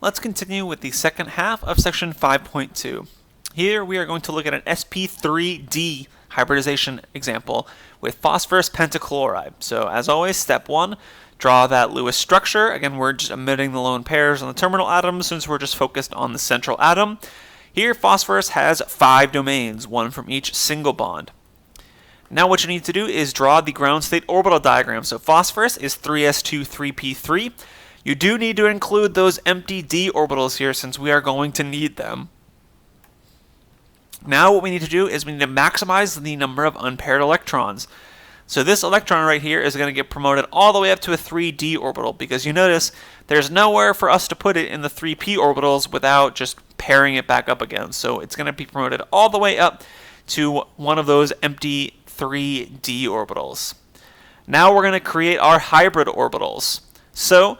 Let's continue with the second half of section 5.2. Here we are going to look at an sp³d hybridization example with phosphorus pentachloride. So as always, step 1, draw that Lewis structure. Again, we're just omitting the lone pairs on the terminal atoms since we're just focused on the central atom. Here, phosphorus has 5 domains, one from each single bond. Now what you need to do is draw the ground state orbital diagram. So phosphorus is 3s2 3p3. You do need to include those empty d orbitals here since we are going to need them. Now what we need to do is we need to maximize the number of unpaired electrons. So this electron right here is going to get promoted all the way up to a 3d orbital because you notice there's nowhere for us to put it in the 3p orbitals without just pairing it back up again. So it's going to be promoted all the way up to one of those empty 3d orbitals. Now we're going to create our hybrid orbitals. So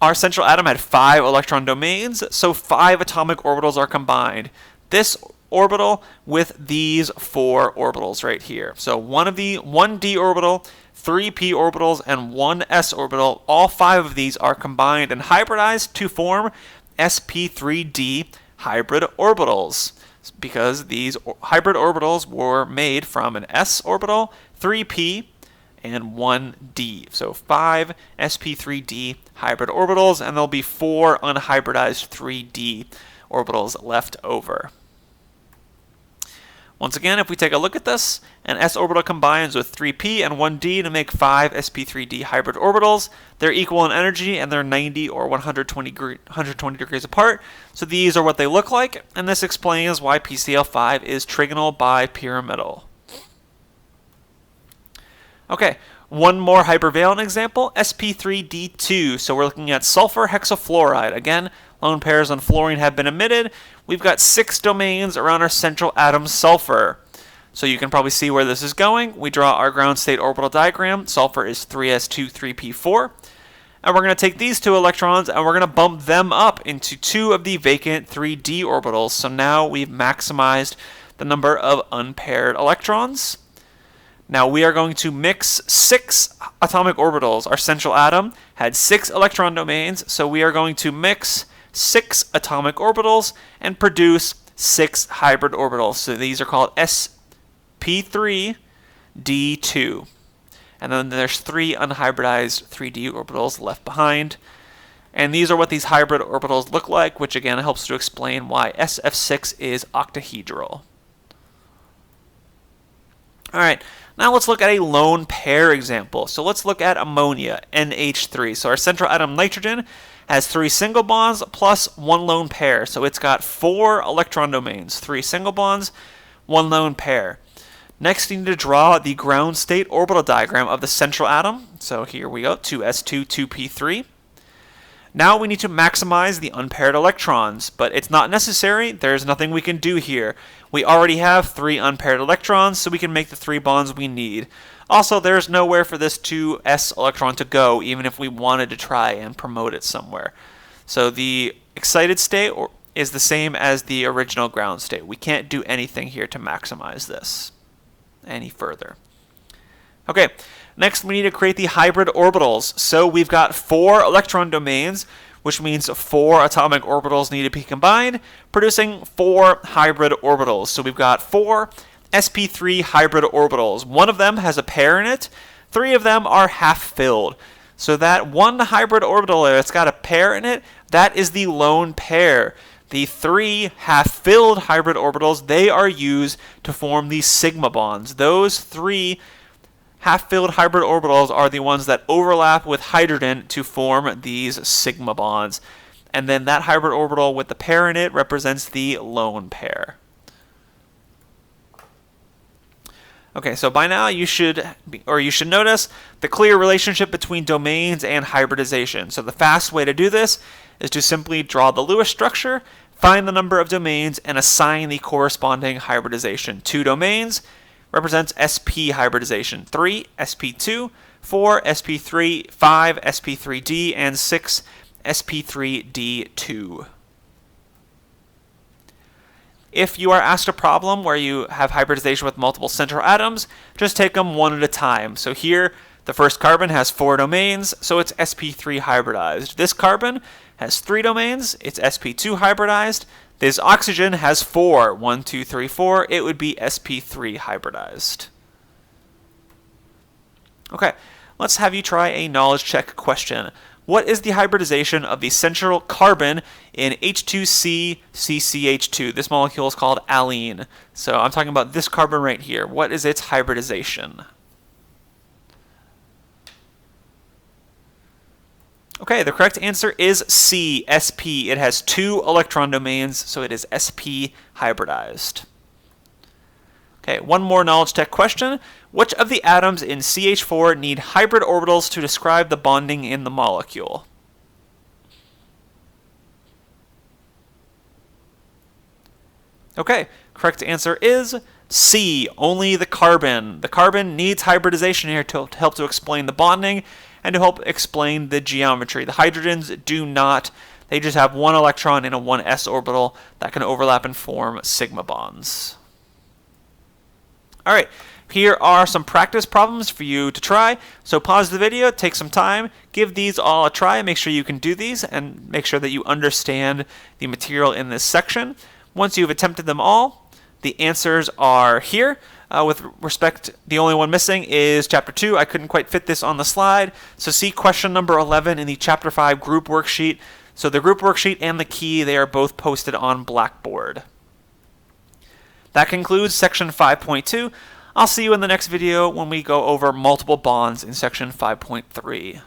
our central atom had 5 electron domains, so 5 atomic orbitals are combined. This orbital with these 4 orbitals right here. So one d orbital, 3 p orbitals, and 1 s orbital, all 5 of these are combined and hybridized to form sp³d hybrid orbitals, because these hybrid orbitals were made from an s orbital, 3p, and 1d. So 5 sp³d hybrid orbitals, and there'll be 4 unhybridized 3d orbitals left over. Once again, if we take a look at this, an s orbital combines with 3p and 1d to make 5 sp³d hybrid orbitals. They're equal in energy and they're 90 or 120 degrees apart. So these are what they look like, and this explains why PCl5 is trigonal bipyramidal. Okay, one more hypervalent example, sp³d2. So we're looking at sulfur hexafluoride. Again, lone pairs on fluorine have been omitted. We've got 6 domains around our central atom sulfur. So you can probably see where this is going. We draw our ground state orbital diagram. Sulfur is 3s2 3p4. And we're going to take these 2 electrons and we're going to bump them up into 2 of the vacant 3d orbitals. So now we've maximized the number of unpaired electrons. Now we are going to mix 6 atomic orbitals. Our central atom had 6 electron domains, so we are going to mix 6 atomic orbitals and produce 6 hybrid orbitals. So these are called sp³d2. And then there's 3 unhybridized 3d orbitals left behind. And these are what these hybrid orbitals look like, which again helps to explain why SF6 is octahedral. Alright, now let's look at a lone pair example. So let's look at ammonia, NH3. So our central atom nitrogen has 3 single bonds plus 1 lone pair. So it's got 4 electron domains, 3 single bonds, 1 lone pair. Next, you need to draw the ground state orbital diagram of the central atom. So here we go, 2s2, 2p3. Now we need to maximize the unpaired electrons, but it's not necessary. There's nothing we can do here. We already have 3 unpaired electrons, so we can make the 3 bonds we need. Also, there's nowhere for this 2s electron to go, even if we wanted to try and promote it somewhere. So the excited state is the same as the original ground state. We can't do anything here to maximize this any further. Okay, next we need to create the hybrid orbitals. So we've got 4 electron domains, which means 4 atomic orbitals need to be combined, producing 4 hybrid orbitals. So we've got 4 sp3 hybrid orbitals. One of them has a pair in it. 3 of them are half-filled. So that one hybrid orbital that's got a pair in it, that is the lone pair. The 3 half-filled hybrid orbitals, they are used to form these sigma bonds. Those 3 half-filled hybrid orbitals are the ones that overlap with hydrogen to form these sigma bonds. And then that hybrid orbital with the pair in it represents the lone pair. Okay, so by now you should notice the clear relationship between domains and hybridization. So the fast way to do this is to simply draw the Lewis structure, find the number of domains, and assign the corresponding hybridization. 2 domains represents sp hybridization, 3 sp2, 4 sp3, 5 sp3d, and 6 sp3d2. If you are asked a problem where you have hybridization with multiple central atoms, just take them one at a time. So here, the first carbon has 4 domains, so it's sp3 hybridized. This carbon has 3 domains. It's sp2 hybridized. This oxygen has 4. 1, 2, 3, 4. It would be sp3 hybridized. Okay, let's have you try a knowledge check question. What is the hybridization of the central carbon in H2C-CCH2? This molecule is called allene. So I'm talking about this carbon right here. What is its hybridization? Okay, the correct answer is C, sp. It has 2 electron domains, so it is sp hybridized. Okay, one more knowledge tech question. Which of the atoms in CH4 need hybrid orbitals to describe the bonding in the molecule? Okay, correct answer is C, only the carbon. The carbon needs hybridization here to help to explain the bonding and to help explain the geometry. The hydrogens do not. They just have 1 electron in a 1s orbital that can overlap and form sigma bonds. All right, here are some practice problems for you to try. So pause the video, take some time, give these all a try, make sure you can do these, and make sure that you understand the material in this section. Once you've attempted them all, the answers are here. With respect, the only one missing is Chapter 2. I couldn't quite fit this on the slide. So see question number 11 in the Chapter 5 group worksheet. So the group worksheet and the key, they are both posted on Blackboard. That concludes section 5.2. I'll see you in the next video when we go over multiple bonds in section 5.3.